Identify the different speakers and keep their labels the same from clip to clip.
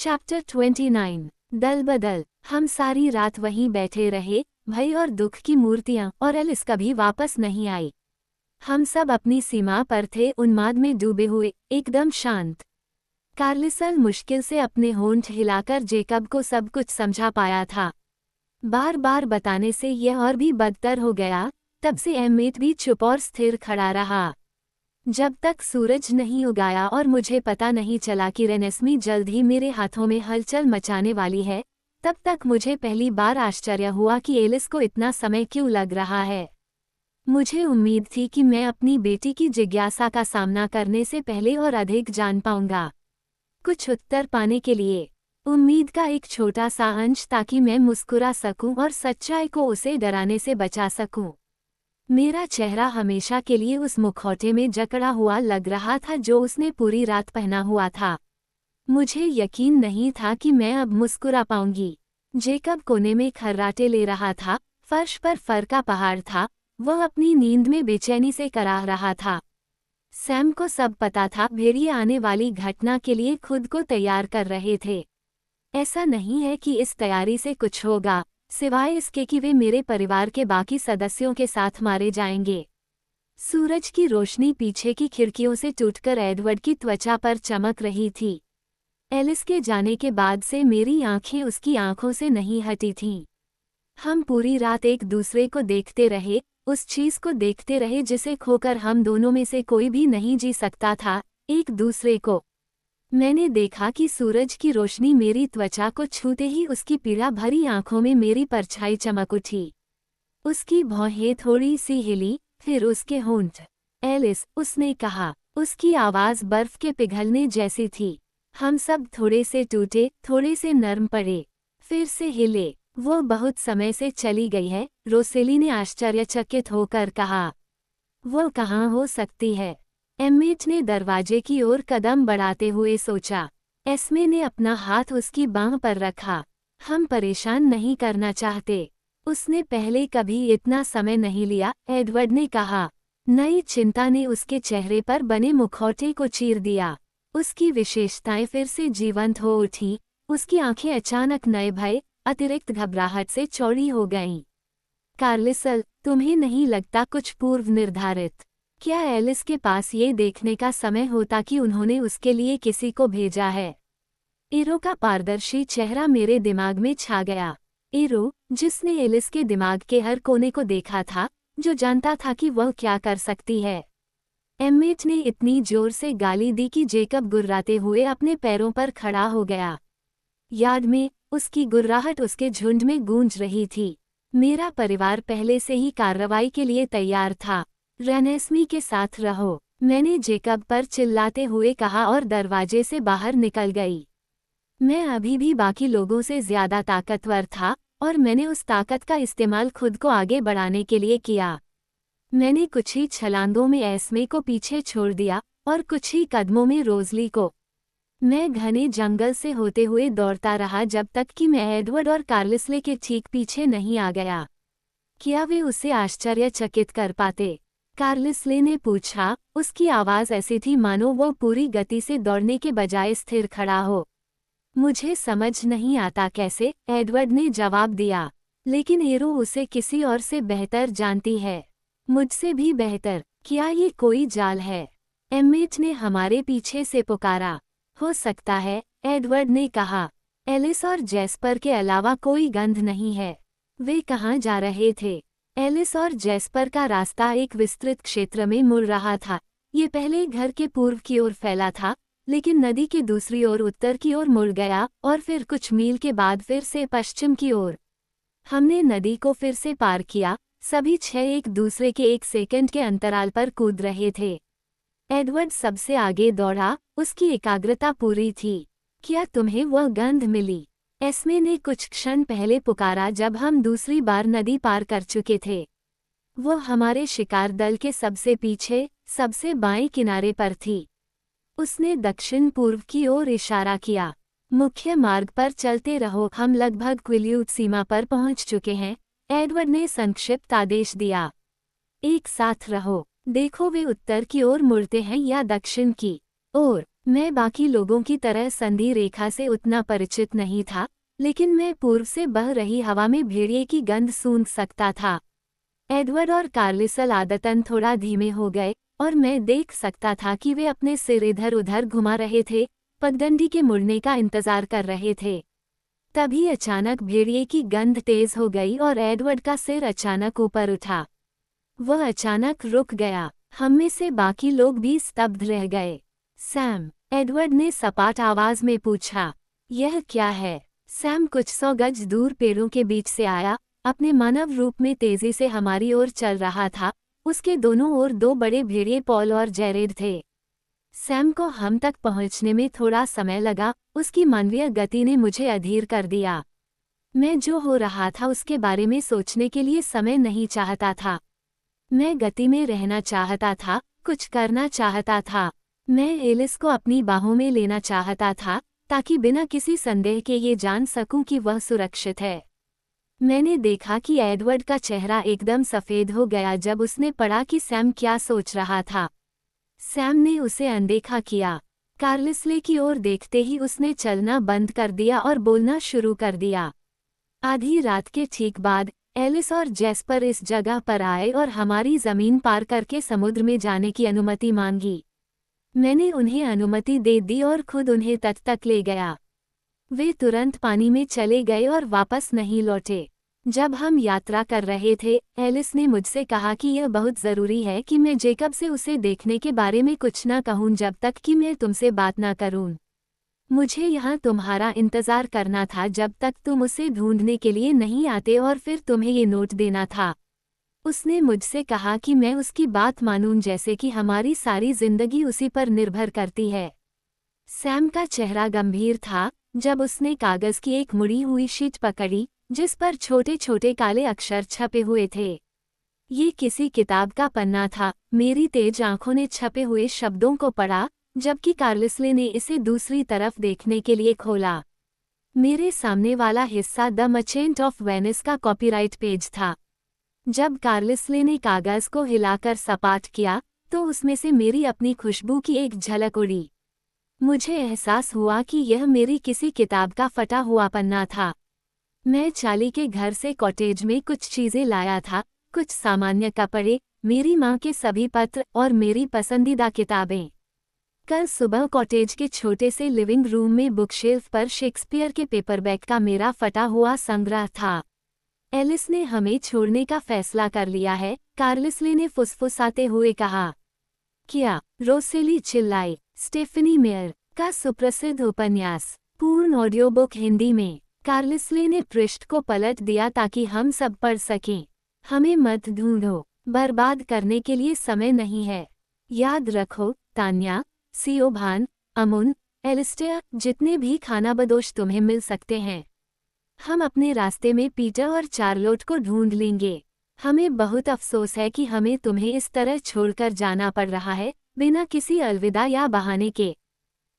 Speaker 1: Chapter 29। दल बदल। हम सारी रात वहीं बैठे रहे, भय और दुख की मूर्तियां, और एलिस कभी वापस नहीं आई। हम सब अपनी सीमा पर थे, उन्माद में डूबे हुए, एकदम शांत। कार्लिसल मुश्किल से अपने होंठ हिलाकर जेकब को सब कुछ समझा पाया था। बार बार बताने से यह और भी बदतर हो गया। तब से एम्मेट भी चुप और स्थिर खड़ा रहा। जब तक सूरज नहीं उगाया और मुझे पता नहीं चला कि रेनेस्मी जल्द ही मेरे हाथों में हलचल मचाने वाली है, तब तक मुझे पहली बार आश्चर्य हुआ कि एलिस को इतना समय क्यों लग रहा है। मुझे उम्मीद थी कि मैं अपनी बेटी की जिज्ञासा का सामना करने से पहले और अधिक जान पाऊंगा, कुछ उत्तर पाने के लिए। उम्मीद का एक छोटा सा अंश, ताकि मैं मुस्कुरा सकूं और सच्चाई को उसे डराने से बचा सकूं। मेरा चेहरा हमेशा के लिए उस मुखौटे में जकड़ा हुआ लग रहा था जो उसने पूरी रात पहना हुआ था। मुझे यकीन नहीं था कि मैं अब मुस्कुरा पाऊंगी। जेकब कोने में खर्राटे ले रहा था, फर्श पर फर का पहाड़ था, वह अपनी नींद में बेचैनी से कराह रहा था। सैम को सब पता था, भेड़िए आने वाली घटना के लिए खुद को तैयार कर रहे थे। ऐसा नहीं है कि इस तैयारी से कुछ होगा, सिवाय इसके कि वे मेरे परिवार के बाकी सदस्यों के साथ मारे जाएंगे। सूरज की रोशनी पीछे की खिड़कियों से टूटकर एडवर्ड की त्वचा पर चमक रही थी। एलिस के जाने के बाद से मेरी आंखें उसकी आंखों से नहीं हटी थीं। हम पूरी रात एक दूसरे को देखते रहे, उस चीज को देखते रहे जिसे खोकर हम दोनों में से कोई भी नहीं जी सकता था, एक दूसरे को। मैंने देखा कि सूरज की रोशनी मेरी त्वचा को छूते ही उसकी पीड़ा भरी आंखों में मेरी परछाई चमक उठी। उसकी भौहें थोड़ी सी हिली, फिर उसके होंठ। एलिस, उसने कहा। उसकी आवाज बर्फ के पिघलने जैसी थी। हम सब थोड़े से टूटे, थोड़े से नरम पड़े, फिर से हिले। वो बहुत समय से चली गई है, रोसेली ने आश्चर्यचकित होकर कहा। वो कहाँ हो सकती है? एम्मेट ने दरवाजे की ओर कदम बढ़ाते हुए सोचा। एस्मे ने अपना हाथ उसकी बांह पर रखा। हम परेशान नहीं करना चाहते। उसने पहले कभी इतना समय नहीं लिया, एडवर्ड ने कहा। नई चिंता ने उसके चेहरे पर बने मुखौटे को चीर दिया। उसकी विशेषताएं फिर से जीवंत हो उठी। उसकी आंखें अचानक नए भय, अतिरिक्त घबराहट से चौड़ी हो गईं। कार्लिसल, तुम्हें नहीं लगता कुछ पूर्व निर्धारित? क्या एलिस के पास ये देखने का समय होता कि उन्होंने उसके लिए किसी को भेजा है? एरो का पारदर्शी चेहरा मेरे दिमाग में छा गया। एरो, जिसने एलिस के दिमाग के हर कोने को देखा था, जो जानता था कि वह क्या कर सकती है। एम्मेट ने इतनी जोर से गाली दी कि जेकब गुर्राते हुए अपने पैरों पर खड़ा हो गया। याद में, उसकी गुर्राहट उसके झुंड में गूंज रही थी। मेरा परिवार पहले से ही कार्रवाई के लिए तैयार था। रेनेस्मी के साथ रहो, मैंने जेकब पर चिल्लाते हुए कहा और दरवाजे से बाहर निकल गई। मैं अभी भी बाकी लोगों से ज्यादा ताकतवर था, और मैंने उस ताकत का इस्तेमाल खुद को आगे बढ़ाने के लिए किया। मैंने कुछ ही छलांगों में एस्मे को पीछे छोड़ दिया, और कुछ ही कदमों में रोजली को। मैं घने जंगल से होते हुए दौड़ता रहा जब तक कि मैं एडवर्ड और कार्लिसले के ठीक पीछे नहीं आ गया। क्या वे उसे आश्चर्यचकित कर पाते? कार्लिसले ने पूछा। उसकी आवाज़ ऐसी थी मानो वो पूरी गति से दौड़ने के बजाय स्थिर खड़ा हो। मुझे समझ नहीं आता कैसे, एडवर्ड ने जवाब दिया। लेकिन एरो उसे किसी और से बेहतर जानती है, मुझसे भी बेहतर। क्या ये कोई जाल है? एम्मेट ने हमारे पीछे से पुकारा। हो सकता है, एडवर्ड ने कहा। एलिस और जेस्पर के अलावा कोई गंध नहीं है। वे कहाँ जा रहे थे? एलिस और जेस्पर का रास्ता एक विस्तृत क्षेत्र में मुड़ रहा था। ये पहले घर के पूर्व की ओर फैला था, लेकिन नदी के दूसरी ओर उत्तर की ओर मुड़ गया, और फिर कुछ मील के बाद फिर से पश्चिम की ओर। हमने नदी को फिर से पार किया। सभी छह एक दूसरे के एक सेकंड के अंतराल पर कूद रहे थे। एडवर्ड सबसे आगे दौड़ा, उसकी एकाग्रता पूरी थी। क्या तुम्हें वह गंध मिली? एस्मे ने कुछ क्षण पहले पुकारा जब हम दूसरी बार नदी पार कर चुके थे। वो हमारे शिकार दल के सबसे पीछे, सबसे बाएं किनारे पर थी। उसने दक्षिण पूर्व की ओर इशारा किया। मुख्य मार्ग पर चलते रहो, हम लगभग क्विल्यूट सीमा पर पहुंच चुके हैं, एडवर्ड ने संक्षिप्त आदेश दिया। एक साथ रहो, देखो वे उत्तर की ओर मुड़ते हैं या दक्षिण की ओर। मैं बाकी लोगों की तरह संधि रेखा से उतना परिचित नहीं था, लेकिन मैं पूर्व से बह रही हवा में भेड़िए की गंध सूंघ सकता था। एडवर्ड और कार्लिसल आदतन थोड़ा धीमे हो गए और मैं देख सकता था कि वे अपने सिर इधर उधर घुमा रहे थे, पगडंडी के मुड़ने का इंतजार कर रहे थे। तभी अचानक भेड़िए की गंध तेज हो गई और एडवर्ड का सिर अचानक ऊपर उठा। वह अचानक रुक गया। हम में से बाकी लोग भी स्तब्ध रह गए। सैम, एडवर्ड ने सपाट आवाज में पूछा, यह क्या है? सैम कुछ 100 गज दूर पेड़ों के बीच से आया, अपने मानव रूप में तेजी से हमारी ओर चल रहा था। उसके दोनों ओर 2 बड़े भेड़िए पॉल और जेरेड थे। सैम को हम तक पहुंचने में थोड़ा समय लगा, उसकी मानवीय गति ने मुझे अधीर कर दिया। मैं जो हो रहा था उसके बारे में सोचने के लिए समय नहीं चाहता था। मैं गति में रहना चाहता था, कुछ करना चाहता था। मैं एलिस को अपनी बाहों में लेना चाहता था, ताकि बिना किसी संदेह के ये जान सकूं कि वह सुरक्षित है। मैंने देखा कि एडवर्ड का चेहरा एकदम सफ़ेद हो गया जब उसने पढ़ा कि सैम क्या सोच रहा था। सैम ने उसे अनदेखा किया। कार्लिसले की ओर देखते ही उसने चलना बंद कर दिया और बोलना शुरू कर दिया। आधी रात के ठीक बाद एलिस और जेस्पर इस जगह पर आए और हमारी जमीन पार करके समुद्र में जाने की अनुमति मांगी। मैंने उन्हें अनुमति दे दी और खुद उन्हें तट तक ले गया। वे तुरंत पानी में चले गए और वापस नहीं लौटे। जब हम यात्रा कर रहे थे, एलिस ने मुझसे कहा कि यह बहुत ज़रूरी है कि मैं जेकब से उसे देखने के बारे में कुछ न कहूँ जब तक कि मैं तुमसे बात न करूँ। मुझे यहाँ तुम्हारा इंतज़ार करना था जब तक तुम उसे ढूंढने के लिए नहीं आते और फिर तुम्हें ये नोट देना था। उसने मुझसे कहा कि मैं उसकी बात मानूं जैसे कि हमारी सारी जिंदगी उसी पर निर्भर करती है। सैम का चेहरा गंभीर था जब उसने कागज की एक मुड़ी हुई शीट पकड़ी जिस पर छोटे छोटे काले अक्षर छपे हुए थे। ये किसी किताब का पन्ना था। मेरी तेज आंखों ने छपे हुए शब्दों को पढ़ा, जबकि कार्लिसले ने इसे दूसरी तरफ देखने के लिए खोला। मेरे सामने वाला हिस्सा द मर्चेंट ऑफ वेनिस का कॉपीराइट पेज था। जब कार्लिसले ने कागज को हिलाकर सपाट किया, तो उसमें से मेरी अपनी खुशबू की एक झलक उड़ी। मुझे एहसास हुआ कि यह मेरी किसी किताब का फटा हुआ पन्ना था। मैं चाली के घर से कॉटेज में कुछ चीजें लाया था, कुछ सामान्य कपड़े, मेरी माँ के सभी पत्र और मेरी पसंदीदा किताबें। कल सुबह कॉटेज के छोटे से लिविंग रूम में बुकशेल्फ पर शेक्सपियर के पेपरबैक का मेरा फटा हुआ संग्रह था। एलिस ने हमें छोड़ने का फैसला कर लिया है, कार्लिसले ने फुसफुसाते हुए कहा। क्या? रोसेली चिल्लाई। स्टेफनी मेयर का सुप्रसिद्ध उपन्यास। पूर्ण ऑडियो बुक हिंदी में। कार्लिसले ने पृष्ठ को पलट दिया ताकि हम सब पढ़ सकें। हमें मत ढूंढो, बर्बाद करने के लिए समय नहीं है। याद रखो, तान्या, सियोभान, अमुन, एलिस्टेयर, जितने भी खानाबदोश तुम्हें मिल सकते हैं। हम अपने रास्ते में पीटर और चार्लोट को ढूंढ लेंगे। हमें बहुत अफसोस है कि हमें तुम्हें इस तरह छोड़कर जाना पड़ रहा है, बिना किसी अलविदा या बहाने के।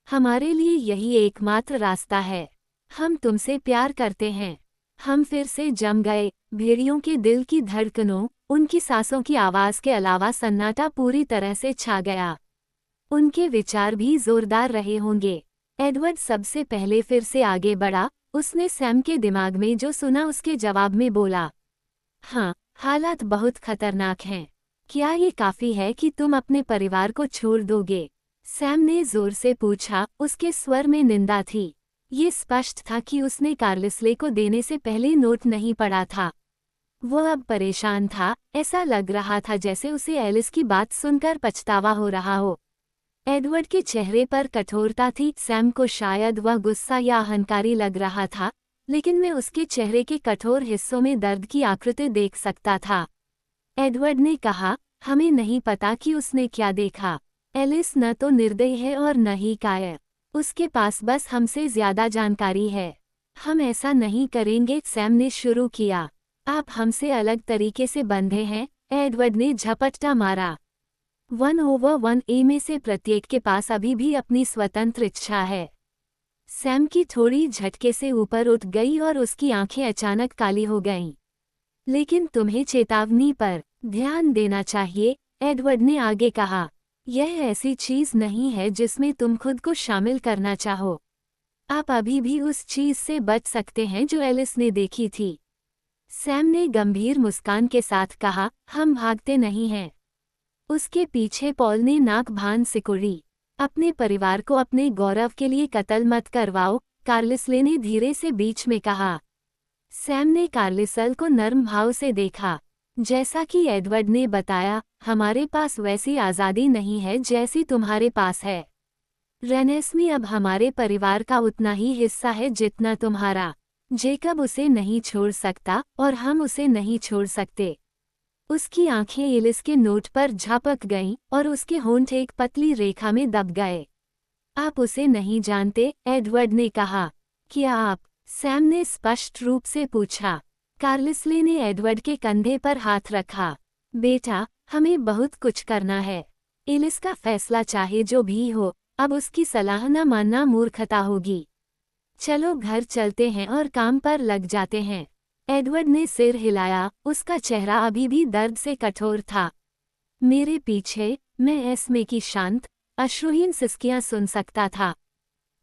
Speaker 1: हमारे लिए यही एकमात्र रास्ता है। हम तुमसे प्यार करते हैं। हम फिर से जम गए। भेड़ियों के दिल की धड़कनों, उनकी सांसों की आवाज़ के अलावा सन्नाटा पूरी तरह से छा गया। उनके विचार भी जोरदार रहे होंगे। एडवर्ड सबसे पहले फिर से आगे बढ़ा। उसने सैम के दिमाग में जो सुना उसके जवाब में बोला, हाँ, हालात बहुत खतरनाक हैं। क्या ये काफ़ी है कि तुम अपने परिवार को छोड़ दोगे? सैम ने जोर से पूछा, उसके स्वर में निंदा थी। ये स्पष्ट था कि उसने कार्लिसले को देने से पहले नोट नहीं पढ़ा था। वह अब परेशान था, ऐसा लग रहा था जैसे उसे एलिस की बात सुनकर पछतावा हो रहा हो। एडवर्ड के चेहरे पर कठोरता थी। सैम को शायद वह गुस्सा या अहंकारी लग रहा था, लेकिन मैं उसके चेहरे के कठोर हिस्सों में दर्द की आकृति देख सकता था। एडवर्ड ने कहा, हमें नहीं पता कि उसने क्या देखा। एलिस न तो निर्दयी है और न ही कायर। उसके पास बस हमसे ज्यादा जानकारी है। हम ऐसा नहीं करेंगे, सैम ने शुरू किया। आप हमसे अलग तरीके से बंधे हैं, एडवर्ड ने झपट्टा मारा। 1/1 में से प्रत्येक के पास अभी भी अपनी स्वतंत्र इच्छा है। सैम की थोड़ी झटके से ऊपर उठ गई और उसकी आंखें अचानक काली हो गईं। लेकिन तुम्हें चेतावनी पर ध्यान देना चाहिए, एडवर्ड ने आगे कहा। यह ऐसी चीज नहीं है जिसमें तुम खुद को शामिल करना चाहो। आप अभी भी उस चीज से बच सकते हैं जो एलिस ने देखी थी। सैम ने गंभीर मुस्कान के साथ कहा, हम भागते नहीं हैं। उसके पीछे पॉल ने नाक भान सिकुड़ी। अपने परिवार को अपने गौरव के लिए कत्ल मत करवाओ, कार्लिसले ने धीरे से बीच में कहा। सैम ने कार्लिसल को नर्म भाव से देखा। जैसा कि एडवर्ड ने बताया, हमारे पास वैसी आज़ादी नहीं है जैसी तुम्हारे पास है। रेनेस्मी अब हमारे परिवार का उतना ही हिस्सा है जितना तुम्हारा। जेकब उसे नहीं छोड़ सकता और हम उसे नहीं छोड़ सकते। उसकी आंखें एलिस के नोट पर झपक गईं और उसके होंठ एक पतली रेखा में दब गए। आप उसे नहीं जानते, एडवर्ड ने कहा। क्या आप? सैम ने स्पष्ट रूप से पूछा। कार्लिसले ने एडवर्ड के कंधे पर हाथ रखा। बेटा, हमें बहुत कुछ करना है। एलिस का फैसला चाहे जो भी हो, अब उसकी सलाह न मानना मूर्खता होगी। चलो घर चलते हैं और काम पर लग जाते हैं। एडवर्ड ने सिर हिलाया, उसका चेहरा अभी भी दर्द से कठोर था। मेरे पीछे, मैं एस्मे की शांत, अश्रुहीन सिसकियां सुन सकता था।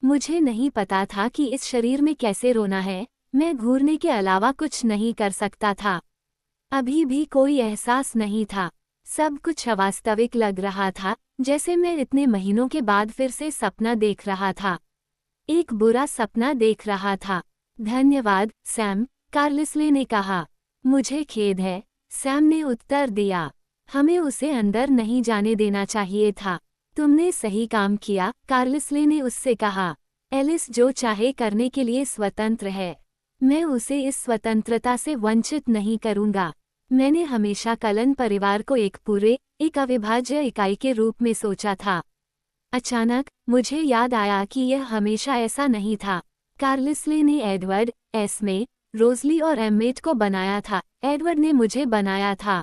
Speaker 1: मुझे नहीं पता था कि इस शरीर में कैसे रोना है, मैं घूरने के अलावा कुछ नहीं कर सकता था। अभी भी कोई एहसास नहीं था। सब कुछ अवास्तविक लग रहा था, जैसे मैं इतने महीनों के बाद फिर से सपना देख रहा था। एक बुरा सपना देख रहा था। धन्यवाद, सैम, कार्लिसले ने कहा। मुझे खेद है, सैम ने उत्तर दिया। हमें उसे अंदर नहीं जाने देना चाहिए था। तुमने सही काम किया, कार्लिसले ने उससे कहा। एलिस जो चाहे करने के लिए स्वतंत्र है। मैं उसे इस स्वतंत्रता से वंचित नहीं करूंगा। मैंने हमेशा कलन परिवार को एक अविभाज्य इकाई के रूप में सोचा था। अचानक, मुझे याद आया कि यह हमेशा ऐसा नहीं था। कार्लिसले ने एडवर्ड, एस्मे, रोज़ली और एम्मेट को बनाया था। एडवर्ड ने मुझे बनाया था।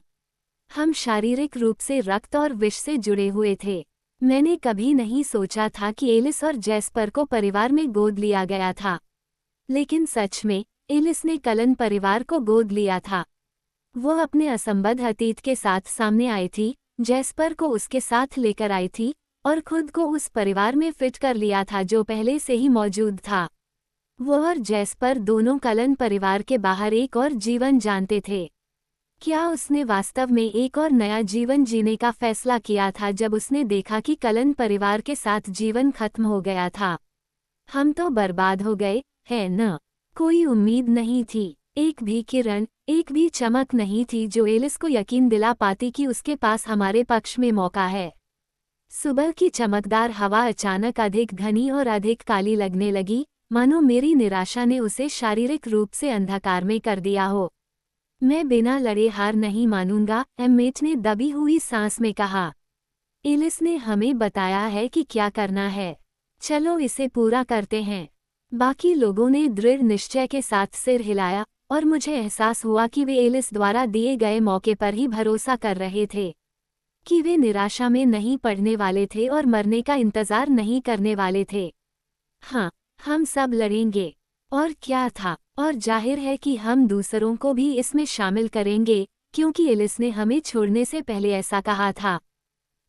Speaker 1: हम शारीरिक रूप से रक्त और विष से जुड़े हुए थे। मैंने कभी नहीं सोचा था कि एलिस और जैस्पर को परिवार में गोद लिया गया था। लेकिन सच में, एलिस ने कलन परिवार को गोद लिया था। वो अपने असंबद्ध अतीत के साथ सामने आई थी, जैस्पर को उसके साथ लेकर आई थी और खुद को उस परिवार में फिट कर लिया था जो पहले से ही मौजूद था। वो और जैस्पर दोनों कलन परिवार के बाहर एक और जीवन जानते थे। क्या उसने वास्तव में एक और नया जीवन जीने का फैसला किया था जब उसने देखा कि कलन परिवार के साथ जीवन खत्म हो गया था? हम तो बर्बाद हो गए, है न? कोई उम्मीद नहीं थी, एक भी किरण, एक भी चमक नहीं थी जो एलिस को यकीन दिला पाती कि उसके पास हमारे पक्ष में मौका है। सुबह की चमकदार हवा अचानक अधिक घनी और अधिक काली लगने लगी, मानो मेरी निराशा ने उसे शारीरिक रूप से अंधकार में कर दिया हो। मैं बिना लड़े हार नहीं मानूंगा, एम्मेट ने दबी हुई सांस में कहा। एलिस ने हमें बताया है कि क्या करना है। चलो इसे पूरा करते हैं। बाकी लोगों ने दृढ़ निश्चय के साथ सिर हिलाया और मुझे एहसास हुआ कि वे एलिस द्वारा दिए गए मौके पर ही भरोसा कर रहे थे, कि वे निराशा में नहीं पड़ने वाले थे और मरने का इंतजार नहीं करने वाले थे। हाँ, हम सब लड़ेंगे। और क्या था, और जाहिर है कि हम दूसरों को भी इसमें शामिल करेंगे, क्योंकि एलिस ने हमें छोड़ने से पहले ऐसा कहा था।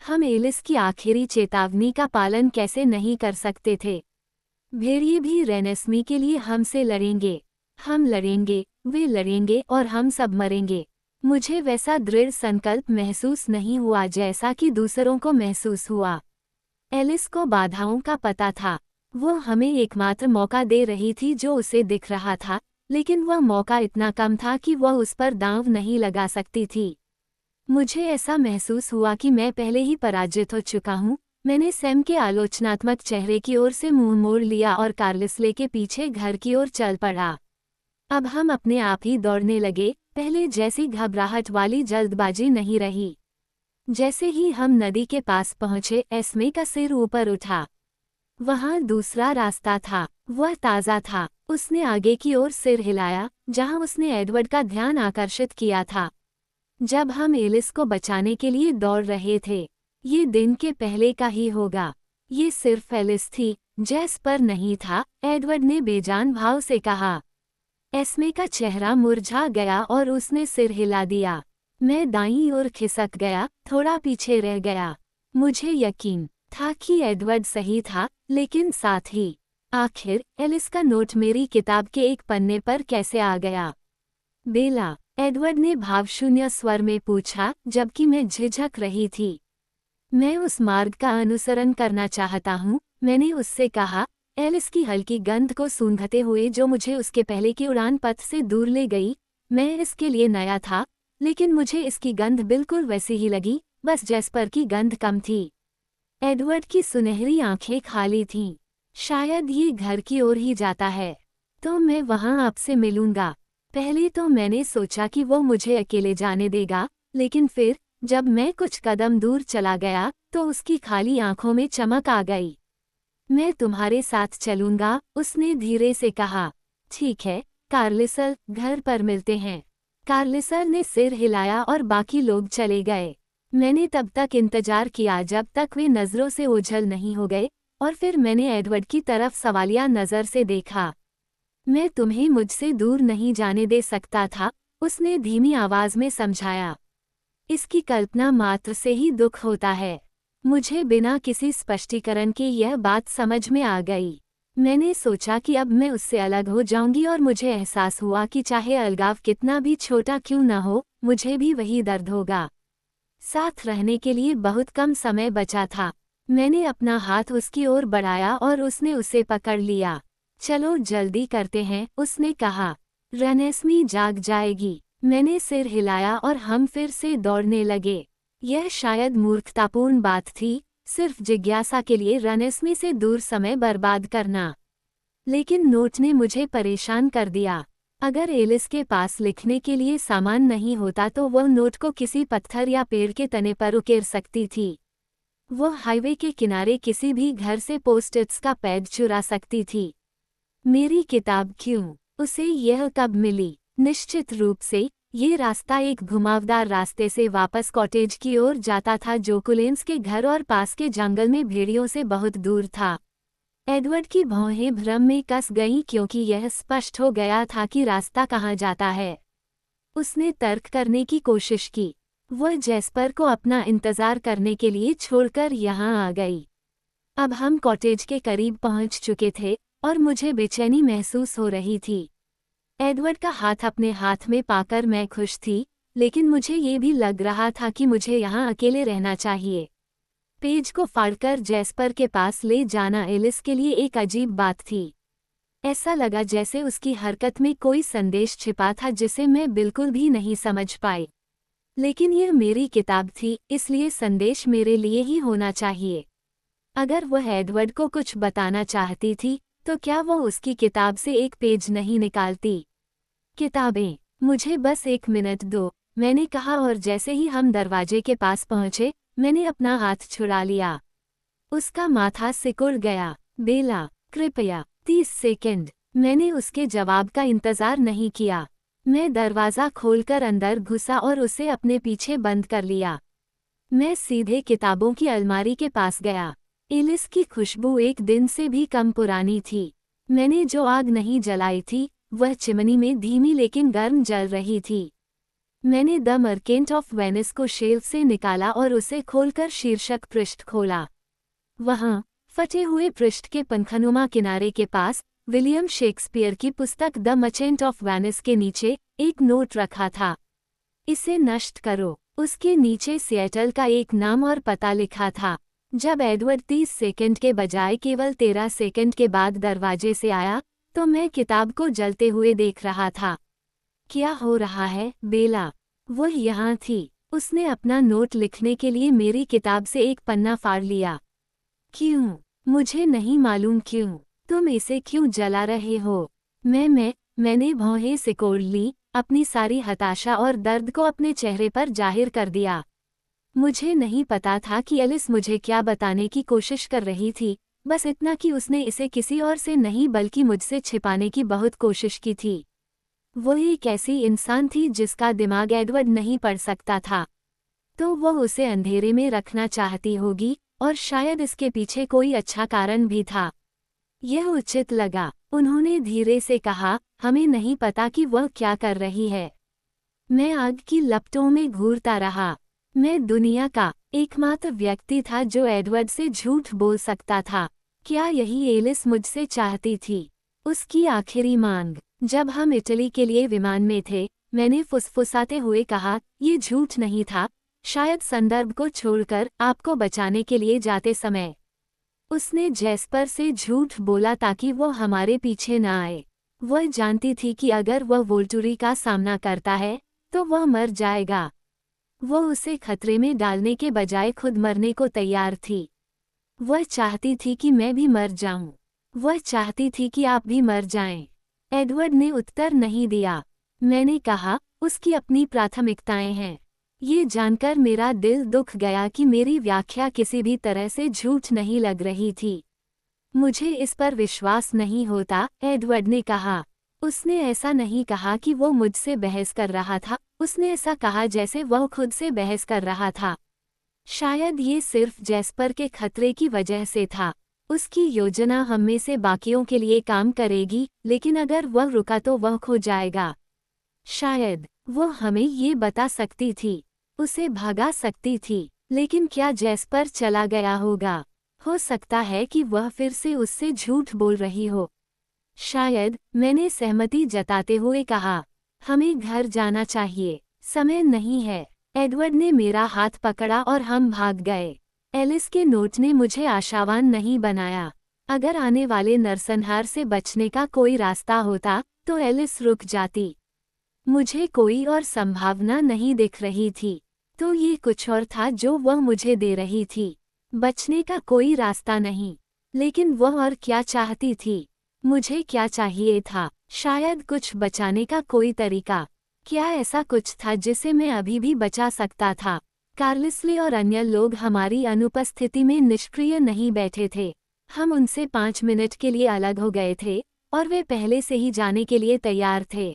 Speaker 1: हम एलिस की आखिरी चेतावनी का पालन कैसे नहीं कर सकते थे? भेड़िए भी रेनेस्मी के लिए हमसे लड़ेंगे। हम लड़ेंगे, वे लड़ेंगे और हम सब मरेंगे। मुझे वैसा दृढ़ संकल्प महसूस नहीं हुआ जैसा कि दूसरों को महसूस हुआ। एलिस को बाधाओं का पता था। वो हमें एकमात्र मौका दे रही थी जो उसे दिख रहा था, लेकिन वह मौका इतना कम था कि वह उस पर दांव नहीं लगा सकती थी। मुझे ऐसा महसूस हुआ कि मैं पहले ही पराजित हो चुका हूँ। मैंने सैम के आलोचनात्मक चेहरे की ओर से मुंह मोड़ लिया और कार्लिसले के पीछे घर की ओर चल पड़ा। अब हम अपने आप ही दौड़ने लगे, पहले जैसी घबराहट वाली जल्दबाजी नहीं रही। जैसे ही हम नदी के पास पहुंचे, एस्मे का सिर ऊपर उठा। वहां दूसरा रास्ता था, वह ताज़ा था। उसने आगे की ओर सिर हिलाया, जहां उसने एडवर्ड का ध्यान आकर्षित किया था। जब हम एलिस को बचाने के लिए दौड़ रहे थे, ये दिन के पहले का ही होगा। ये सिर्फ एलिस थी, जैस्पर नहीं था, एडवर्ड ने बेजान भाव से कहा। एस्मे का चेहरा मुरझा गया और उसने सिर हिला दिया। मैं दाईं ओर खिसक गया, थोड़ा पीछे रह गया। मुझे यकीन था कि एडवर्ड सही था, लेकिन साथ ही आखिर एलिस का नोट मेरी किताब के एक पन्ने पर कैसे आ गया? बेला, एडवर्ड ने भावशून्य स्वर में पूछा, जबकि मैं झिझक रही थी। मैं उस मार्ग का अनुसरण करना चाहता हूँ, मैंने उससे कहा, एलिस की हल्की गंध को सूंघते हुए जो मुझे उसके पहले की उड़ान पथ से दूर ले गई। मैं इसके लिए नया था, लेकिन मुझे इसकी गंध बिल्कुल वैसी ही लगी, बस जैस्पर की गंध कम थी। एडवर्ड की सुनहरी आंखें खाली थीं। शायद ये घर की ओर ही जाता है, तो मैं वहां आपसे मिलूंगा। पहले तो मैंने सोचा कि वो मुझे अकेले जाने देगा, लेकिन फिर जब मैं कुछ कदम दूर चला गया तो उसकी खाली आंखों में चमक आ गई। मैं तुम्हारे साथ चलूंगा, उसने धीरे से कहा। ठीक है कार्लिसल, घर पर मिलते हैं। कार्लिसल ने सिर हिलाया और बाकी लोग चले गए। मैंने तब तक इंतजार किया जब तक वे नज़रों से ओझल नहीं हो गए, और फिर मैंने एडवर्ड की तरफ सवालिया नज़र से देखा। मैं तुम्हें मुझसे दूर नहीं जाने दे सकता था, उसने धीमी आवाज में समझाया। इसकी कल्पना मात्र से ही दुख होता है। मुझे बिना किसी स्पष्टीकरण के यह बात समझ में आ गई। मैंने सोचा कि अब मैं उससे अलग हो जाऊंगी और मुझे एहसास हुआ कि चाहे अलगाव कितना भी छोटा क्यों न हो, मुझे भी वही दर्द होगा। साथ रहने के लिए बहुत कम समय बचा था। मैंने अपना हाथ उसकी ओर बढ़ाया और उसने उसे पकड़ लिया। चलो जल्दी करते हैं, उसने कहा। रेनेस्मी जाग जाएगी। मैंने सिर हिलाया और हम फिर से दौड़ने लगे। यह शायद मूर्खतापूर्ण बात थी, सिर्फ जिज्ञासा के लिए रेनेस्मी से दूर समय बर्बाद करना। लेकिन नोट ने मुझे परेशान कर दिया। अगर एलिस के पास लिखने के लिए सामान नहीं होता तो वह नोट को किसी पत्थर या पेड़ के तने पर उकेर सकती थी। वह हाईवे के किनारे किसी भी घर से पोस्ट-इट्स का पैड चुरा सकती थी। मेरी किताब क्यों? उसे यह कब मिली? निश्चित रूप से ये रास्ता एक घुमावदार रास्ते से वापस कॉटेज की ओर जाता था जो कुलेंस के घर और पास के जंगल में भेड़ियों से बहुत दूर था। एडवर्ड की भौहें भ्रम में कस गईं क्योंकि यह स्पष्ट हो गया था कि रास्ता कहाँ जाता है। उसने तर्क करने की कोशिश की। वह जैस्पर को अपना इंतजार करने के लिए छोड़कर यहाँ आ गई। अब हम कॉटेज के करीब पहुँच चुके थे और मुझे बेचैनी महसूस हो रही थी। एडवर्ड का हाथ अपने हाथ में पाकर मैं खुश थी, लेकिन मुझे ये भी लग रहा था कि मुझे यहाँ अकेले रहना चाहिए। पेज को फाड़कर जैस्पर के पास ले जाना एलिस के लिए एक अजीब बात थी। ऐसा लगा जैसे उसकी हरकत में कोई संदेश छिपा था जिसे मैं बिल्कुल भी नहीं समझ पाई। लेकिन यह मेरी किताब थी, इसलिए संदेश मेरे लिए ही होना चाहिए। अगर वह एडवर्ड को कुछ बताना चाहती थी, तो क्या वह उसकी किताब से एक पेज नहीं निकालती? किताबें, मुझे बस 1 मिनट दो, मैंने कहा और जैसे ही हम दरवाजे के पास पहुंचे, मैंने अपना हाथ छुड़ा लिया। उसका माथा सिकुड़ गया। बेला, कृपया 30 सेकंड। मैंने उसके जवाब का इंतजार नहीं किया। मैं दरवाज़ा खोलकर अंदर घुसा और उसे अपने पीछे बंद कर लिया। मैं सीधे किताबों की अलमारी के पास गया। एलिस की खुशबू एक दिन से भी कम पुरानी थी। मैंने जो आग नहीं जलाई थी, वह चिमनी में धीमी लेकिन गर्म जल रही थी। मैंने द मर्केंट ऑफ वेनिस को शेल्फ से निकाला और उसे खोलकर शीर्षक पृष्ठ खोला। वहाँ, फटे हुए पृष्ठ के पंखनुमा किनारे के पास, विलियम शेक्सपियर की पुस्तक द मर्चेंट ऑफ वेनिस के नीचे एक नोट रखा था। इसे नष्ट करो। उसके नीचे सिएटल का एक नाम और पता लिखा था। जब एडवर्ड 30 सेकंड के बजाय केवल 13 सेकंड के बाद दरवाजे से आया, तो मैं किताब को जलते हुए देख रहा था। क्या हो रहा है, बेला? वह यहाँ थी। उसने अपना नोट लिखने के लिए मेरी किताब से एक पन्ना फाड़ लिया। क्यों? मुझे नहीं मालूम क्यों। तुम इसे क्यों जला रहे हो? मैंने भौहें सिकोड़ ली, अपनी सारी हताशा और दर्द को अपने चेहरे पर जाहिर कर दिया। मुझे नहीं पता था कि एलिस मुझे क्या बताने की कोशिश कर रही थी, बस इतना कि उसने इसे किसी और से नहीं बल्कि मुझसे छिपाने की बहुत कोशिश की थी। वो एक ऐसी इंसान थी जिसका दिमाग एडवर्ड नहीं पढ़ सकता था। तो वह उसे अंधेरे में रखना चाहती होगी, और शायद इसके पीछे कोई अच्छा कारण भी था। यह उचित लगा। उन्होंने धीरे से कहा, हमें नहीं पता कि वह क्या कर रही है। मैं आग की लपटों में घूरता रहा। मैं दुनिया का एकमात्र व्यक्ति था जो एडवर्ड से झूठ बोल सकता था। क्या यही एलिस मुझसे चाहती थी? उसकी आखिरी मांग। जब हम इटली के लिए विमान में थे, मैंने फुसफुसाते हुए कहा, ये झूठ नहीं था, शायद संदर्भ को छोड़कर आपको बचाने के लिए जाते समय। उसने जैस्पर से झूठ बोला ताकि वो हमारे पीछे न आए। वह जानती थी कि अगर वह वोल्टुरी का सामना करता है तो वह मर जाएगा। वो उसे खतरे में डालने के बजाय खुद मरने को तैयार थी। वह चाहती थी कि मैं भी मर जाऊं। वह चाहती थी कि आप भी मर जाएं। एडवर्ड ने उत्तर नहीं दिया। मैंने कहा, उसकी अपनी प्राथमिकताएं हैं। ये जानकर मेरा दिल दुख गया कि मेरी व्याख्या किसी भी तरह से झूठ नहीं लग रही थी। मुझे इस पर विश्वास नहीं होता, एडवर्ड ने कहा। उसने ऐसा नहीं कहा कि वो मुझसे बहस कर रहा था, उसने ऐसा कहा जैसे वह खुद से बहस कर रहा था। शायद ये सिर्फ जैस्पर के खतरे की वजह से था। उसकी योजना हम में से बाकियों के लिए काम करेगी, लेकिन अगर वह रुका तो वह खो जाएगा। शायद वो हमें ये बता सकती थी, उसे भगा सकती थी, लेकिन क्या जैस्पर चला गया होगा? हो सकता है कि वह फिर से उससे झूठ बोल रही हो। शायद, मैंने सहमति जताते हुए कहा। हमें घर जाना चाहिए, समय नहीं है। एडवर्ड ने मेरा हाथ पकड़ा और हम भाग गए। एलिस के नोट ने मुझे आशावान नहीं बनाया। अगर आने वाले नरसंहार से बचने का कोई रास्ता होता तो एलिस रुक जाती। मुझे कोई और संभावना नहीं दिख रही थी, तो ये कुछ और था जो वह मुझे दे रही थी। बचने का कोई रास्ता नहीं, लेकिन वह और क्या चाहती थी? मुझे क्या चाहिए था? शायद कुछ बचाने का कोई तरीका। क्या ऐसा कुछ था जिसे मैं अभी भी बचा सकता था? कार्लिसले और अन्य लोग हमारी अनुपस्थिति में निष्क्रिय नहीं बैठे थे। हम उनसे 5 मिनट के लिए अलग हो गए थे और वे पहले से ही जाने के लिए तैयार थे।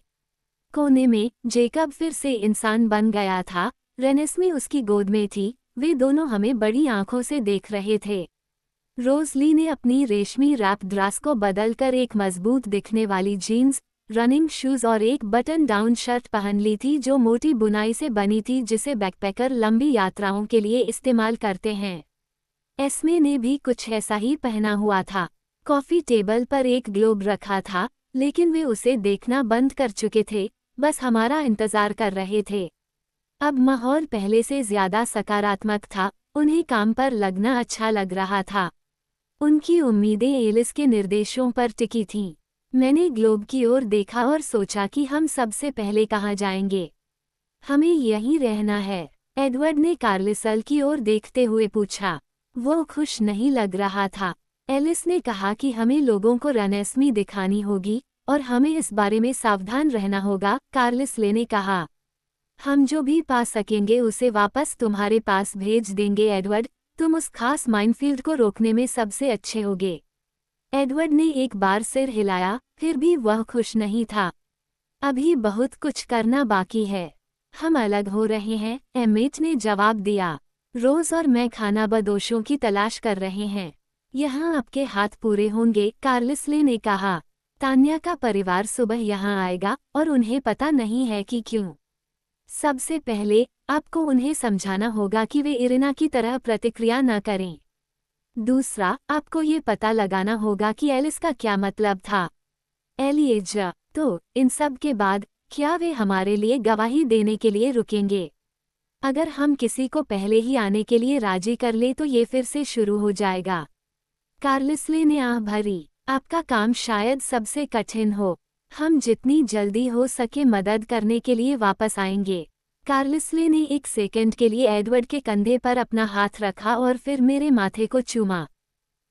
Speaker 1: कोने में जेकब फिर से इंसान बन गया था। रेनेस्मी उसकी गोद में थी। वे दोनों हमें बड़ी आंखों से देख रहे थे। रोज़ली ने अपनी रेशमी रैप ड्रेस को बदलकर एक मजबूत दिखने वाली जीन्स, रनिंग शूज और एक बटन डाउन शर्ट पहन ली थी जो मोटी बुनाई से बनी थी, जिसे बैकपैकर लंबी यात्राओं के लिए इस्तेमाल करते हैं। एस्मे ने भी कुछ ऐसा ही पहना हुआ था। कॉफ़ी टेबल पर एक ग्लोब रखा था, लेकिन वे उसे देखना बंद कर चुके थे, बस हमारा इंतज़ार कर रहे थे। अब माहौल पहले से ज़्यादा सकारात्मक था। उन्हें काम पर लगना अच्छा लग रहा था। उनकी उम्मीदें एलिस के निर्देशों पर टिकी थीं। मैंने ग्लोब की ओर देखा और सोचा कि हम सबसे पहले कहाँ जाएंगे। हमें यहीं रहना है, एडवर्ड ने कार्लिसल की ओर देखते हुए पूछा। वो खुश नहीं लग रहा था। एलिस ने कहा कि हमें लोगों को रेनेस्मी दिखानी होगी और हमें इस बारे में सावधान रहना होगा, कार्लिसले ने कहा। हम जो भी पा सकेंगे उसे वापस तुम्हारे पास भेज देंगे एडवर्ड, तुम उस खास माइनफील्ड को रोकने में सबसे अच्छे होगे। एडवर्ड ने एक बार सिर हिलाया, फिर भी वह खुश नहीं था। अभी बहुत कुछ करना बाकी है। हम अलग हो रहे हैं, एमेट ने जवाब दिया। रोज और मैं खानाबदोशों की तलाश कर रहे हैं। यहाँ आपके हाथ पूरे होंगे, कार्लिसले ने कहा। तान्या का परिवार सुबह यहाँ आएगा और उन्हें पता नहीं है कि क्यों। सबसे पहले आपको उन्हें समझाना होगा कि वे इरिना की तरह प्रतिक्रिया न करें। दूसरा, आपको ये पता लगाना होगा कि एलिस का क्या मतलब था। एलिएजा, तो इन सब के बाद क्या वे हमारे लिए गवाही देने के लिए रुकेंगे? अगर हम किसी को पहले ही आने के लिए राजी कर ले तो ये फिर से शुरू हो जाएगा। कार्लिसले ने आह भरी। आपका काम शायद सबसे कठिन हो। हम जितनी जल्दी हो सके मदद करने के लिए वापस आएंगे। कार्लिसले ने एक सेकंड के लिए एडवर्ड के कंधे पर अपना हाथ रखा और फिर मेरे माथे को चूमा।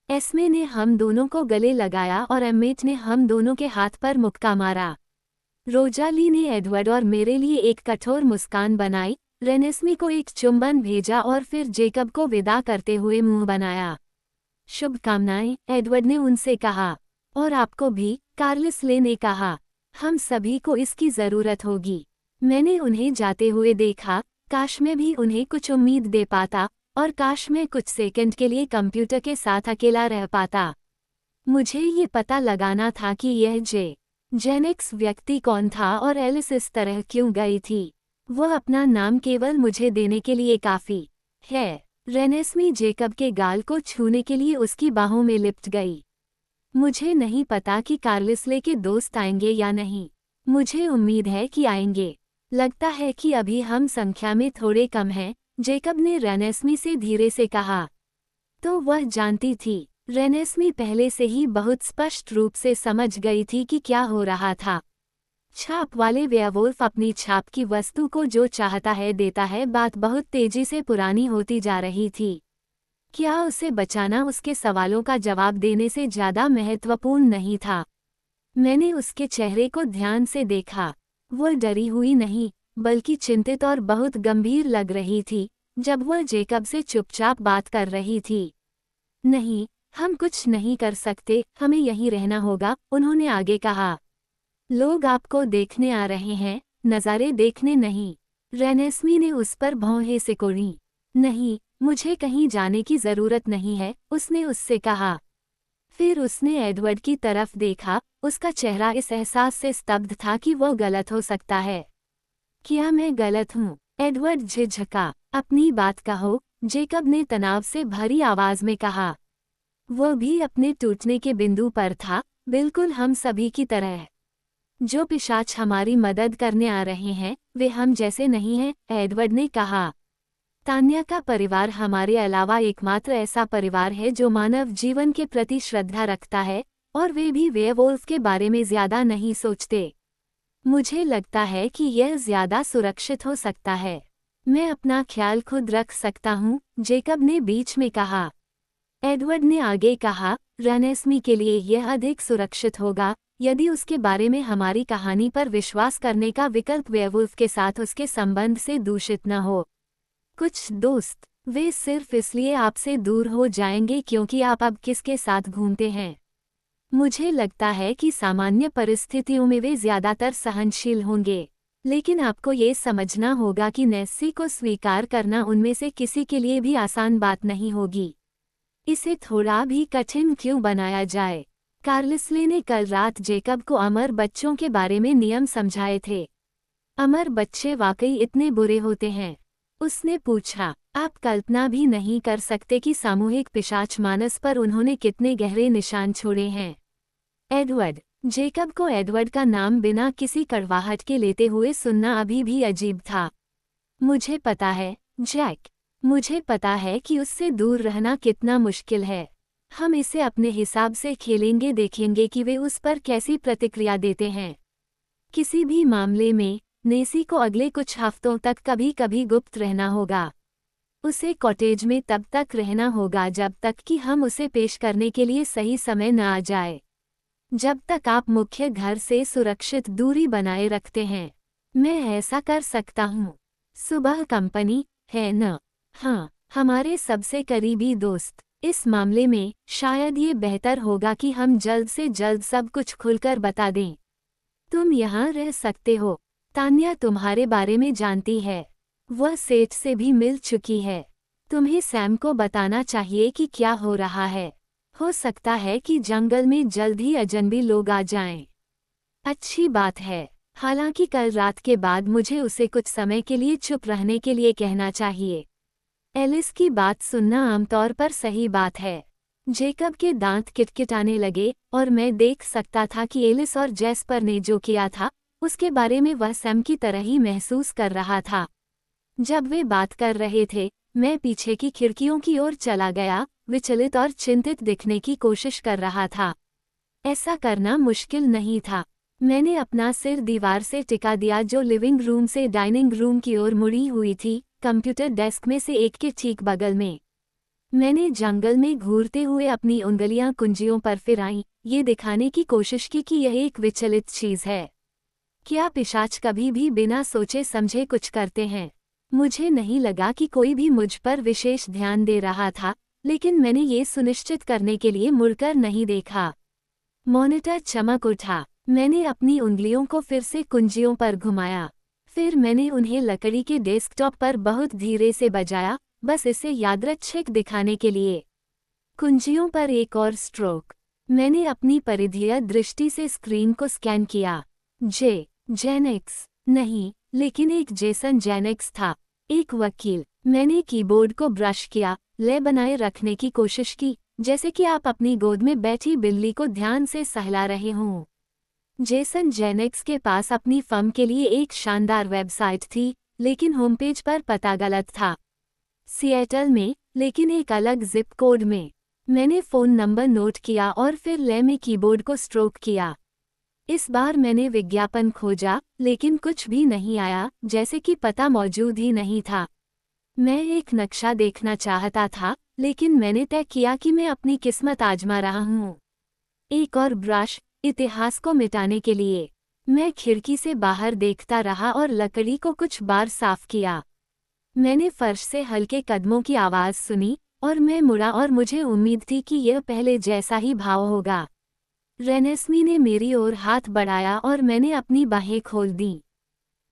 Speaker 1: एस्मे ने हम दोनों को गले लगाया और एमेट ने हम दोनों के हाथ पर मुक्का मारा। रोजाली ने एडवर्ड और मेरे लिए एक कठोर मुस्कान बनाई, रेनेस्मी को एक चुंबन भेजा और फिर जेकब को विदा करते हुए मुंह बनाया। शुभकामनाएं, एडवर्ड ने उनसे कहा। और आपको भी, कार्लिसले ने कहा। हम सभी को इसकी ज़रूरत होगी। मैंने उन्हें जाते हुए देखा। काश मैं भी उन्हें कुछ उम्मीद दे पाता, और काश मैं कुछ सेकंड के लिए कंप्यूटर के साथ अकेला रह पाता। मुझे ये पता लगाना था कि यह जेनेक्स व्यक्ति कौन था और एलिस इस तरह क्यों गई थी। वह अपना नाम केवल मुझे देने के लिए काफ़ी है। रेनेस्मी जेकब के गाल को छूने के लिए उसकी बाहों में लिपट गई। मुझे नहीं पता कि कार्लिसले के दोस्त आएंगे या नहीं। मुझे उम्मीद है कि आएंगे। लगता है कि अभी हम संख्या में थोड़े कम हैं, जेकब ने रेनेस्मी से धीरे से कहा। तो वह जानती थी। रेनेस्मी पहले से ही बहुत स्पष्ट रूप से समझ गई थी कि क्या हो रहा था। छाप वाले वेयरवुल्फ अपनी छाप की वस्तु को जो चाहता है देता है। बात बहुत तेजी से पुरानी होती जा रही थी। क्या उसे बचाना उसके सवालों का जवाब देने से ज़्यादा महत्वपूर्ण नहीं था? मैंने उसके चेहरे को ध्यान से देखा। वह डरी हुई नहीं, बल्कि चिंतित और बहुत गंभीर लग रही थी, जब वह जेकब से चुपचाप बात कर रही थी। नहीं, हम कुछ नहीं कर सकते, हमें यहीं रहना होगा, उन्होंने आगे कहा। लोग आपको देखने आ रहे हैं, नज़ारे देखने नहीं। रेनेस्मी ने उस पर भौहें सिकोड़ी। नहीं, मुझे कहीं जाने की ज़रूरत नहीं है, उसने उससे कहा। फिर उसने एडवर्ड की तरफ देखा, उसका चेहरा इस एहसास से स्तब्ध था कि वह गलत हो सकता है। क्या मैं गलत हूँ? एडवर्ड झिझका। अपनी बात कहो, जेकब ने तनाव से भरी आवाज़ में कहा। वह भी अपने टूटने के बिंदु पर था, बिल्कुल हम सभी की तरह। जो पिशाच हमारी मदद करने आ रहे हैं, वे हम जैसे नहीं हैं, एडवर्ड ने कहा। तान्या का परिवार हमारे अलावा एकमात्र ऐसा परिवार है जो मानव जीवन के प्रति श्रद्धा रखता है, और वे भी वेयरवुल्फ के बारे में ज़्यादा नहीं सोचते। मुझे लगता है कि यह ज़्यादा सुरक्षित हो सकता है। मैं अपना ख्याल खुद रख सकता हूँ, जेकब ने बीच में कहा। एडवर्ड ने आगे कहा, रेनेस्मी के लिए यह अधिक सुरक्षित होगा यदि उसके बारे में हमारी कहानी पर विश्वास करने का विकल्प वेयरवुल्फ के साथ उसके संबंध से दूषित न हो। कुछ दोस्त, वे सिर्फ इसलिए आपसे दूर हो जाएंगे क्योंकि आप अब किसके साथ घूमते हैं। मुझे लगता है कि सामान्य परिस्थितियों में वे ज़्यादातर सहनशील होंगे, लेकिन आपको ये समझना होगा कि नेस्सी को स्वीकार करना उनमें से किसी के लिए भी आसान बात नहीं होगी। इसे थोड़ा भी कठिन क्यों बनाया जाए? कार्लिसले ने कल रात जेकब को अमर बच्चों के बारे में नियम समझाए थे। अमर बच्चे वाकई इतने बुरे होते हैं? उसने पूछा। आप कल्पना भी नहीं कर सकते कि सामूहिक पिशाच मानस पर उन्होंने कितने गहरे निशान छोड़े हैं। एडवर्ड। जेकब को एडवर्ड का नाम बिना किसी कड़वाहट के लेते हुए सुनना अभी भी अजीब था। मुझे पता है, जैक। मुझे पता है कि उससे दूर रहना कितना मुश्किल है। हम इसे अपने हिसाब से खेलेंगे, देखेंगे कि वे उस पर कैसी प्रतिक्रिया देते हैं। किसी भी मामले में नेसी को अगले कुछ हफ्तों तक कभी कभी गुप्त रहना होगा। उसे कॉटेज में तब तक रहना होगा जब तक कि हम उसे पेश करने के लिए सही समय न आ जाए। जब तक आप मुख्य घर से सुरक्षित दूरी बनाए रखते हैं, मैं ऐसा कर सकता हूँ। सुबह कंपनी है न? हाँ, हमारे सबसे करीबी दोस्त। इस मामले में शायद ये बेहतर होगा कि हम जल्द से जल्द सब कुछ खुलकर बता दें। तुम यहाँ रह सकते हो। तान्या तुम्हारे बारे में जानती है। वह सेठ से भी मिल चुकी है। तुम्हें सैम को बताना चाहिए कि क्या हो रहा है। हो सकता है कि जंगल में जल्द ही अजनबी लोग आ जाएं। अच्छी बात है। हालांकि कल रात के बाद मुझे उसे कुछ समय के लिए चुप रहने के लिए कहना चाहिए। एलिस की बात सुनना आमतौर पर सही बात है। जेकब के दांत किटकिटाने लगे और मैं देख सकता था कि एलिस और जेस्पर ने जो किया था उसके बारे में वह सैम की तरह ही महसूस कर रहा था। जब वे बात कर रहे थे, मैं पीछे की खिड़कियों की ओर चला गया, विचलित और चिंतित दिखने की कोशिश कर रहा था। ऐसा करना मुश्किल नहीं था। मैंने अपना सिर दीवार से टिका दिया जो लिविंग रूम से डाइनिंग रूम की ओर मुड़ी हुई थी, कंप्यूटर डेस्क में से एक के ठीक बगल में। मैंने जंगल में घूरते हुए अपनी उंगलियां कुंजियों पर फिराईं, ये दिखाने की कोशिश की कि यह एक विचलित चीज़ है। क्या पिशाच कभी भी बिना सोचे समझे कुछ करते हैं? मुझे नहीं लगा कि कोई भी मुझ पर विशेष ध्यान दे रहा था, लेकिन मैंने ये सुनिश्चित करने के लिए मुड़कर नहीं देखा। मॉनिटर चमक उठा। मैंने अपनी उंगलियों को फिर से कुंजियों पर घुमाया। फिर मैंने उन्हें लकड़ी के डेस्कटॉप पर बहुत धीरे से बजाया, बस इसे यादृच्छिक दिखाने के लिए। कुंजियों पर एक और स्ट्रोक। मैंने अपनी परिधीय दृष्टि से स्क्रीन को स्कैन किया। जेनेक्स नहीं, लेकिन एक जेसन जेनिक्स था, एक वकील। मैंने कीबोर्ड को ब्रश किया, लय बनाए रखने की कोशिश की, जैसे कि आप अपनी गोद में बैठी बिल्ली को ध्यान से सहला रहे हों। जेसन जेनिक्स के पास अपनी फर्म के लिए एक शानदार वेबसाइट थी, लेकिन होमपेज पर पता गलत था। सिएटल में, लेकिन एक अलग जिप कोड में। मैंने फ़ोन नंबर नोट किया और फिर लय में कीबोर्ड को स्ट्रोक किया। इस बार मैंने विज्ञापन खोजा, लेकिन कुछ भी नहीं आया, जैसे कि पता मौजूद ही नहीं था। मैं एक नक्शा देखना चाहता था, लेकिन मैंने तय किया कि मैं अपनी किस्मत आजमा रहा हूँ। एक और ब्रश, इतिहास को मिटाने के लिए। मैं खिड़की से बाहर देखता रहा और लकड़ी को कुछ बार साफ किया। मैंने फर्श से हल्के कदमों की आवाज़ सुनी, और मैं मुड़ा और मुझे उम्मीद थी कि यह पहले जैसा ही भाव होगा। रेनेस्मी ने मेरी ओर हाथ बढ़ाया और मैंने अपनी बाहें खोल दीं।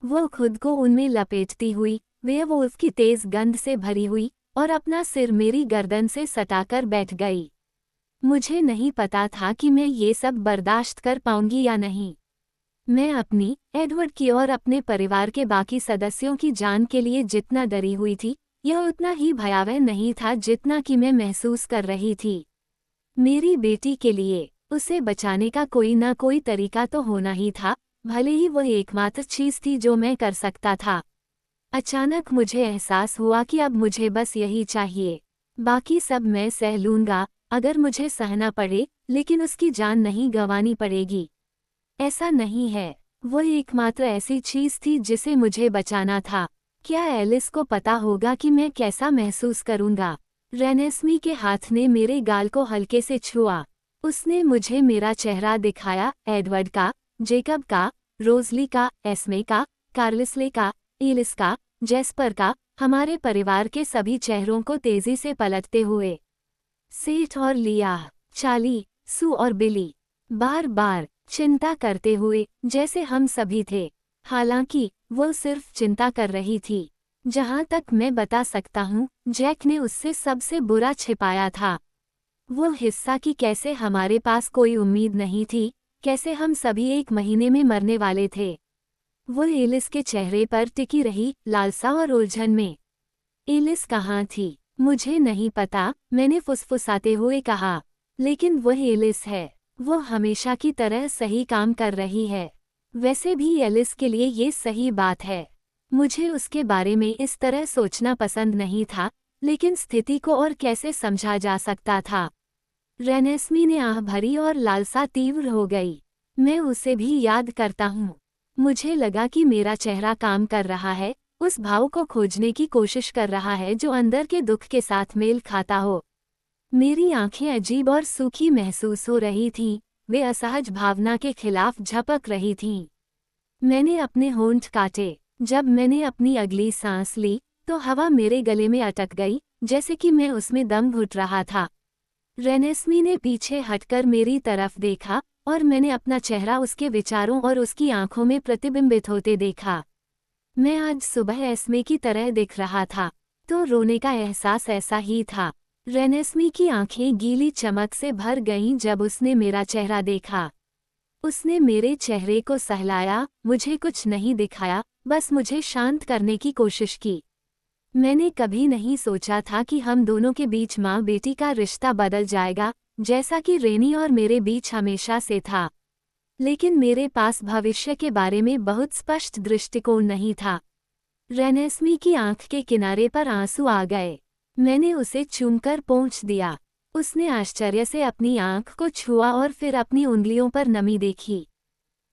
Speaker 1: वो खुद को उनमें लपेटती हुई, वेयरवुल्फ की तेज गंध से भरी हुई, और अपना सिर मेरी गर्दन से सटाकर बैठ गई। मुझे नहीं पता था कि मैं ये सब बर्दाश्त कर पाऊंगी या नहीं। मैं अपनी, एडवर्ड की और अपने परिवार के बाकी सदस्यों की जान के लिए जितना डरी हुई थी, यह उतना ही भयावह नहीं था जितना कि मैं महसूस कर रही थी। मेरी बेटी के लिए, उसे बचाने का कोई ना कोई तरीका तो होना ही था, भले ही वह एकमात्र चीज़ थी जो मैं कर सकता था। अचानक मुझे एहसास हुआ कि अब मुझे बस यही चाहिए। बाकी सब मैं सह लूँगा, अगर मुझे सहना पड़े, लेकिन उसकी जान नहीं गंवानी पड़ेगी। ऐसा नहीं है, वो एकमात्र ऐसी चीज़ थी जिसे मुझे बचाना था। क्या एलिस को पता होगा कि मैं कैसा महसूस करूँगा? रेनेस्मी के हाथ ने मेरे गाल को हल्के से छुआ। उसने मुझे मेरा चेहरा दिखाया, एडवर्ड का, जेकब का, रोज़ली का, एस्मे का, कार्लिसले का, एलिस का, जेस्पर का, हमारे परिवार के सभी चेहरों को तेजी से पलटते हुए। सेठ और लिया, चार्ली, सू और बिली, बार बार चिंता करते हुए, जैसे हम सभी थे। हालांकि वो सिर्फ चिंता कर रही थी। जहां तक मैं बता सकता हूँ, जैक ने उससे सबसे बुरा छिपाया था। वो हिस्सा कि कैसे हमारे पास कोई उम्मीद नहीं थी, कैसे हम सभी एक महीने में मरने वाले थे। वो एलिस के चेहरे पर टिकी रही, लालसा और उलझन में। एलिस कहाँ थी? मुझे नहीं पता, मैंने फुसफुसाते हुए कहा। लेकिन वह एलिस है। वो हमेशा की तरह सही काम कर रही है। वैसे भी एलिस के लिए ये सही बात है। मुझे उसके बारे में इस तरह सोचना पसंद नहीं था, लेकिन स्थिति को और कैसे समझा जा सकता था। रेनेस्मी ने आह भरी और लालसा तीव्र हो गई। मैं उसे भी याद करता हूँ। मुझे लगा कि मेरा चेहरा काम कर रहा है, उस भाव को खोजने की कोशिश कर रहा है जो अंदर के दुख के साथ मेल खाता हो। मेरी आंखें अजीब और सूखी महसूस हो रही थीं, वे असहज भावना के खिलाफ झपक रही थीं। मैंने अपने होंठ काटे। जब मैंने अपनी अगली सांस ली, तो हवा मेरे गले में अटक गई, जैसे कि मैं उसमें दम घुट रहा था। रेनेस्मी ने पीछे हटकर मेरी तरफ देखा, और मैंने अपना चेहरा उसके विचारों और उसकी आंखों में प्रतिबिंबित होते देखा। मैं आज सुबह एस्मे की तरह दिख रहा था, तो रोने का एहसास ऐसा ही था। रेनेस्मी की आंखें गीली चमक से भर गईं जब उसने मेरा चेहरा देखा। उसने मेरे चेहरे को सहलाया, मुझे कुछ नहीं दिखाया, बस मुझे शांत करने की कोशिश की। मैंने कभी नहीं सोचा था कि हम दोनों के बीच माँ बेटी का रिश्ता बदल जाएगा, जैसा कि रेनी और मेरे बीच हमेशा से था। लेकिन मेरे पास भविष्य के बारे में बहुत स्पष्ट दृष्टिकोण नहीं था। रेनेस्मी की आंख के किनारे पर आंसू आ गए। मैंने उसे चूमकर पोंछ दिया। उसने आश्चर्य से अपनी आंख को छुआ और फिर अपनी उंगलियों पर नमी देखी।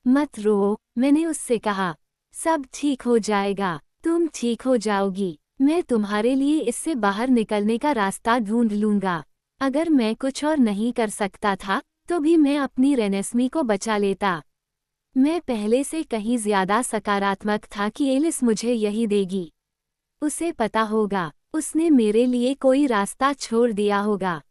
Speaker 1: मत रो, मैंने उससे कहा। सब ठीक हो जाएगा, तुम ठीक हो जाओगी। मैं तुम्हारे लिए इससे बाहर निकलने का रास्ता ढूंढ लूंगा। अगर मैं कुछ और नहीं कर सकता था, तो भी मैं अपनी रेनेस्मी को बचा लेता। मैं पहले से कहीं ज्यादा सकारात्मक था कि एलिस मुझे यही देगी। उसे पता होगा, उसने मेरे लिए कोई रास्ता छोड़ दिया होगा।